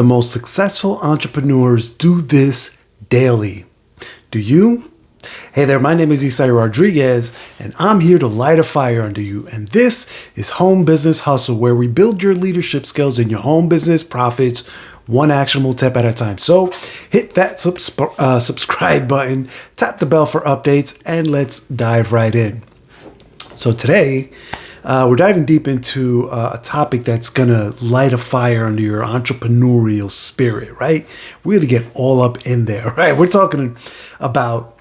The most successful entrepreneurs do this daily. Do you? Hey there, my name is Isai Rodriguez, and I'm here to light a fire under you. And this is Home Business Hustle, where we build your leadership skills in your home business profits, one actionable tip at a time. So hit that subscribe button, tap the bell for updates, and let's dive right in. So today, we're diving deep into a topic that's going to light a fire under your entrepreneurial spirit, right? We're going to get all up in there, right? We're talking about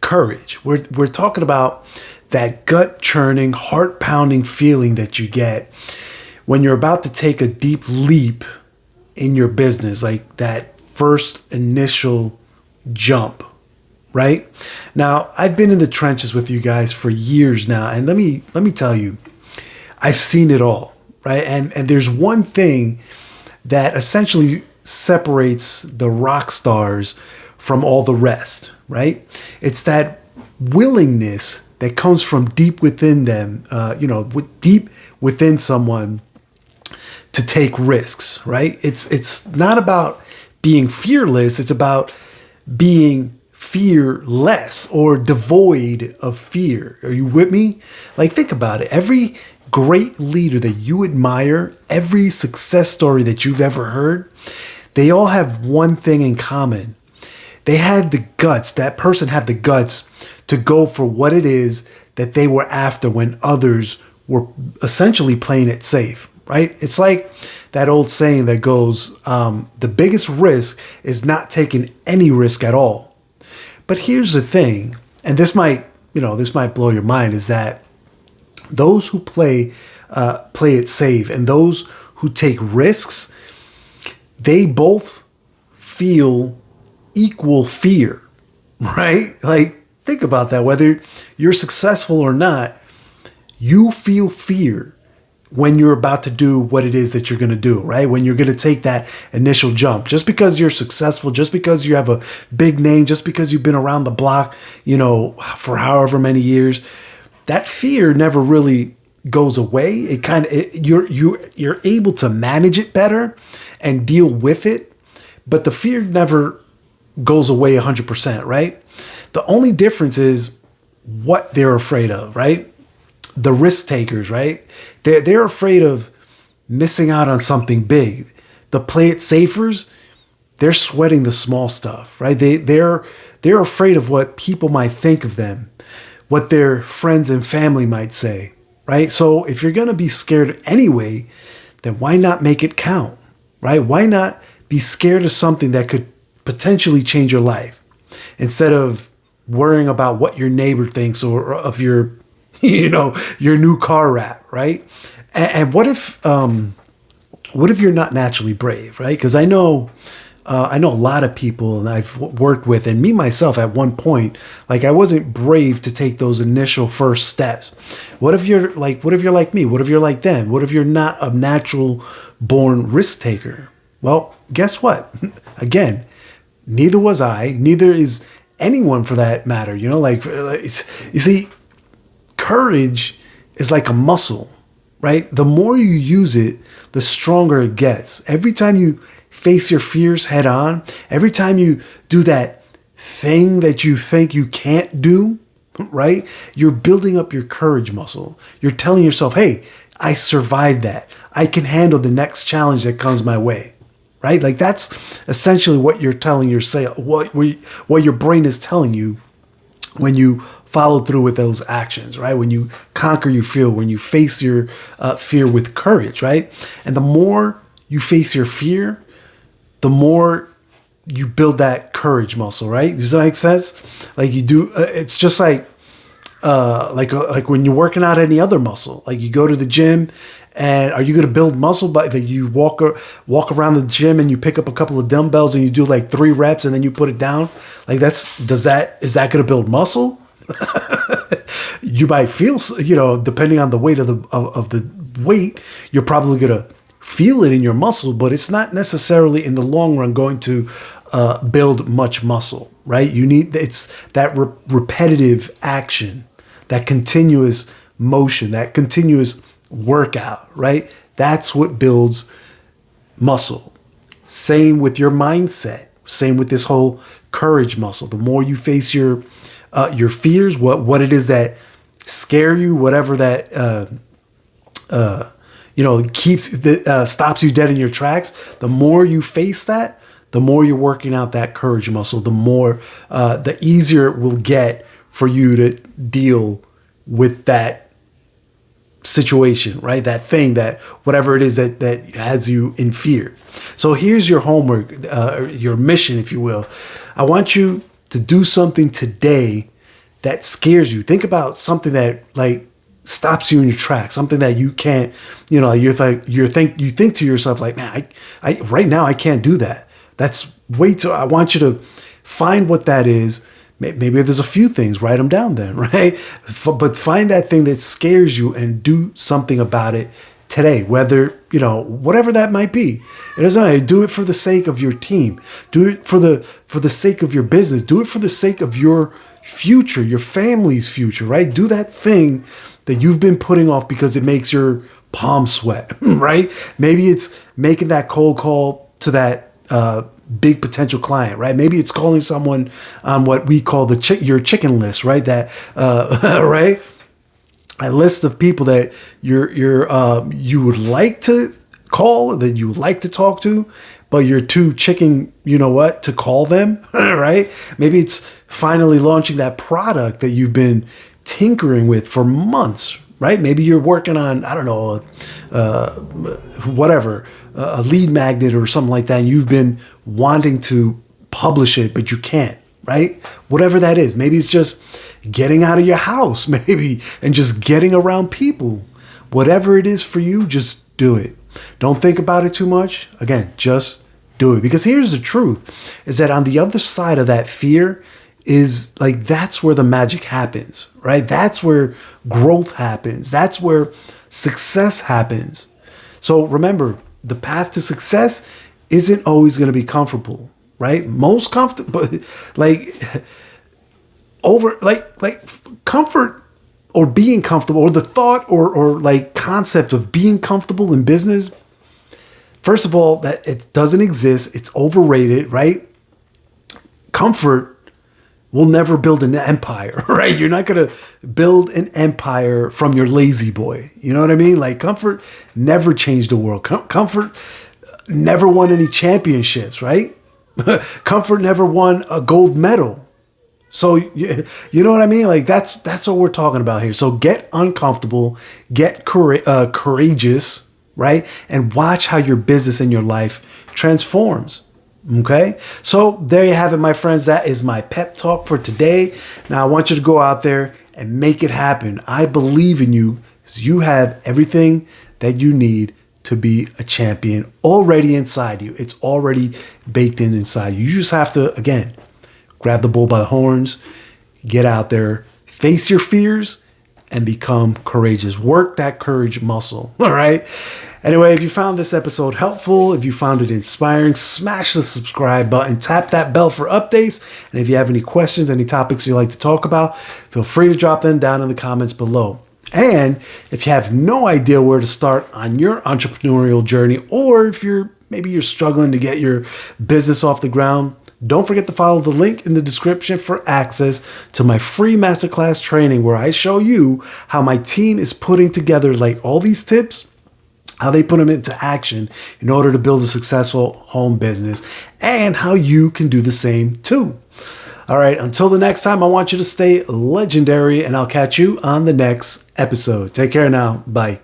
courage. We're talking about that gut-churning, heart-pounding feeling that you get when you're about to take a deep leap in your business, like that first initial jump. Right? Now, I've been in the trenches with you guys for years now, and let me tell you, I've seen it all, right? And there's one thing that essentially separates the rock stars from all the rest, right? It's that willingness that comes from deep within them, deep within someone to take risks, right? It's not about being fearless. It's about being fearless or devoid of fear. Are you with me? Like, think about it. Every great leader that you admire, every success story that you've ever heard, they all have one thing in common. They had the guts. That person had the guts to go for what it is that they were after when others were essentially playing it safe, right? It's like that old saying that goes, the biggest risk is not taking any risk at all. But here's the thing, and this might blow your mind, is that those who play it safe and those who take risks, they both feel equal fear, right? Like, think about that. Whether you're successful or not, you feel fear when you're about to do what it is that you're going to do, right? When you're going to take that initial jump. Just because you're successful, just because you have a big name, just because you've been around the block, for however many years, that fear never really goes away. You're able to manage it better and deal with it, but the fear never goes away 100%, right? The only difference is what they're afraid of, right? The risk takers, right? They're afraid of missing out on something big. The play it safers, they're sweating the small stuff, right? They're afraid of what people might think of them, what their friends and family might say, right? So if you're going to be scared anyway, then why not make it count, right? Why not be scared of something that could potentially change your life instead of worrying about what your neighbor thinks or of your new car wrap, right? And what if you're not naturally brave, right? Because I know a lot of people, and I've worked with, and me myself at one point, like, I wasn't brave to take those initial first steps. What if you're like me? What if you're like them? What if you're not a natural born risk taker? Well, guess what? Again, neither was I. Neither is anyone for that matter. You see, courage is like a muscle, right? The more you use it, the stronger it gets. Every time you face your fears head on, every time you do that thing that you think you can't do, right? You're building up your courage muscle. You're telling yourself, hey, I survived that. I can handle the next challenge that comes my way, right? Like, that's essentially what you're telling yourself, what your brain is telling you when you follow through with those actions, right? When you conquer your fear, when you face your fear with courage, right? And the more you face your fear, the more you build that courage muscle, right? Does that make sense? Like, you do, it's just like when you're working out any other muscle. Like, you go to the gym, and are you going to build muscle by that you walk around the gym and you pick up a couple of dumbbells and you do like 3 reps and then you put it down? Like, is that going to build muscle? You might feel, depending on the weight of the weight, you're probably going to feel it in your muscle, but it's not necessarily in the long run going to build much muscle, right? It's that repetitive action, that continuous motion, that continuous workout, right? That's what builds muscle. Same with your mindset. Same with this whole courage muscle. The more you face your fears, what it is that scare you, whatever that stops you dead in your tracks. The more you face that, the more you're working out that courage muscle. The easier it will get for you to deal with that situation, right? That thing, that whatever it is that has you in fear. So here's your homework, your mission, if you will. I want you to do something today that scares you. Think about something that like stops you in your tracks, something that you can't, you think to yourself like, man, I right now I can't do that. That's way too. I want you to find what that is. Maybe there's a few things, write them down then, right? But find that thing that scares you and do something about it today, whether, whatever that might be. It doesn't matter. Do it for the sake of your team. Do it for the sake of your business. Do it for the sake of your future, your family's future, right? Do that thing that you've been putting off because it makes your palms sweat, right? Maybe it's making that cold call to that big potential client, right? Maybe it's calling someone on what we call your chicken list, right? That right, a list of people that you would like to call, that you would like to talk to, but you're too chicken, to call them, right? Maybe it's finally launching that product that you've been tinkering with for months, right? Maybe you're working on, I don't know, whatever, a lead magnet or something like that, and you've been wanting to publish it, but you can't, right? Whatever that is. Maybe it's just getting out of your house, maybe, and just getting around people. Whatever it is for you, just do it. Don't think about it too much. Again, just do it. Because here's the truth, is that on the other side of that fear is like, that's where the magic happens, right? That's where growth happens. That's where success happens. So remember, the path to success isn't always going to be comfortable, right? Most comfortable, comfort or being comfortable, or the thought or like concept of being comfortable in business. First of all, that it doesn't exist. It's overrated, right? Comfort will never build an empire, right? You're not going to build an empire from your lazy boy. You know what I mean? Like, comfort never changed the world. Comfort never won any championships, right? Comfort never won a gold medal. So, you know what I mean? Like, that's what we're talking about here. So get uncomfortable, get courageous, right? And watch how your business and your life transforms. Okay, so there you have it, my friends. That is my pep talk for today. Now I want you to go out there and make it happen. I believe in you, because you have everything that you need to be a champion already inside you. It's already baked inside you. You just have to, again, grab the bull by the horns, get out there, face your fears, and become courageous. Work that courage muscle. All right. Anyway, if you found this episode helpful, if you found it inspiring, smash the subscribe button, tap that bell for updates. And if you have any questions, any topics you'd like to talk about, feel free to drop them down in the comments below. And if you have no idea where to start on your entrepreneurial journey, or if you're struggling to get your business off the ground, don't forget to follow the link in the description for access to my free masterclass training, where I show you how my team is putting together like all these tips, how they put them into action in order to build a successful home business, and how you can do the same too. All right, until the next time, I want you to stay legendary, and I'll catch you on the next episode. Take care now. Bye.